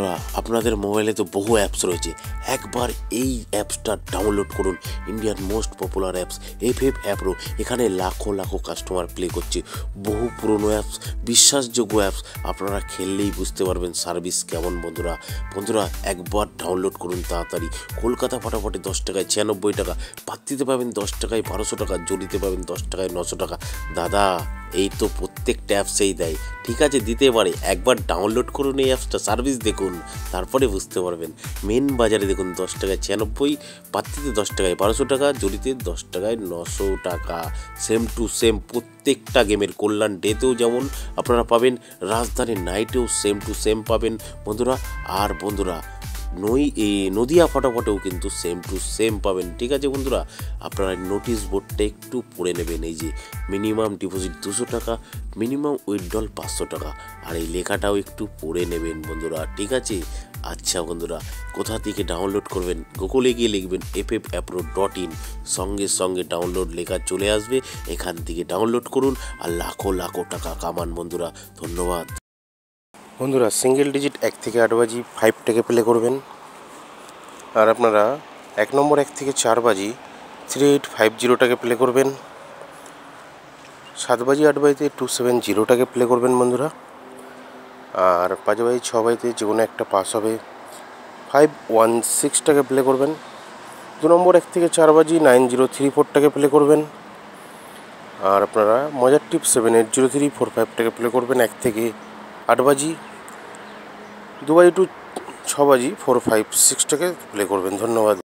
বন্ধুরা, আপনাদের মোবাইলে তো বহু অ্যাপস রয়েছে। একবার এই অ্যাপসটা ডাউনলোড করুন। ইন্ডিয়ার মোস্ট পপুলার অ্যাপস এফএফ অ্যাপ্রো। এখানে লাখো লাখো কাস্টমার প্লে করছে। বহু পুরনো অ্যাপস, বিশ্বাসযোগ্য অ্যাপস। আপনারা খেললেই বুঝতে পারবেন সার্ভিস কেমন। বন্ধুরা একবার ডাউনলোড করুন তাড়াতাড়ি। কলকাতা ফাটাফাটে 10 টাকায় 96 টাকা, পাত্তিতে পাবেন 10 টাকায় 1200 টাকা, জড়িতে পাবেন 10 টাকায় 900 টাকা। দাদা, এই তো প্রত্যেকটা অ্যাপসেই দেয়। ঠিক আছে, দিতে পারে। একবার ডাউনলোড করুন এই অ্যাপসটা, সার্ভিস দেখুন, তারপরে বুঝতে পারবেন। মেন বাজারে দেখুন 10 টাকায় 96, পাত্তিতে 10 টাকায় 1200 টাকা, জড়িতে 10 টাকায় 900 টাকা। সেম টু সেম প্রত্যেকটা গেমের। কল্যাণ ডেতেও যেমন আপনারা পাবেন, রাজধানী নাইটেও সেম টু সেম পাবেন বন্ধুরা। আর বন্ধুরা, নদিয়া ফটাফটেও কিন্তু সেম টু সেম পাবেন। ঠিক আছে বন্ধুরা, আপনারা নোটিশ বোর্ডটা একটু পড়ে নেবেন। এই যে মিনিমাম ডিপোজিট 200 টাকা, মিনিমাম উইথড্রল 500 টাকা। আর এই লেখাটাও একটু পড়ে নেবেন বন্ধুরা। ঠিক আছে, আচ্ছা বন্ধুরা, কোথা থেকে ডাউনলোড করবেন? গুগলে গিয়ে লিখবেন ffapro.in, সঙ্গে সঙ্গে ডাউনলোড লেখা চলে আসবে। এখান থেকে ডাউনলোড করুন আর লাখো লাখো টাকা কামান বন্ধুরা। ধন্যবাদ বন্ধুরা। সিঙ্গেল ডিজিট 1 থেকে 8 বাজি 5 টাকা প্লে করবেন। আর আপনারা 1 নম্বর 1 থেকে 4 বাজি 3850 টাকা প্লে করবেন। 7 বাজি 8 বাজিতে 270 টাকা প্লে করবেন বন্ধুরা। আর 5 বাজি 6 বাজিতে যে কোনো একটা পাস হবে 516 টাকা প্লে করবেন। 2 নম্বর 1 থেকে 4 বাজি 9034 টাকা প্লে করবেন। আর আপনারা মজার টিপ 780345 টাকা প্লে করবেন 1 থেকে 8 বাজি। 2 বাজি টু 6 বাজি 456 টাকা প্লে করবেন। ধন্যবাদ।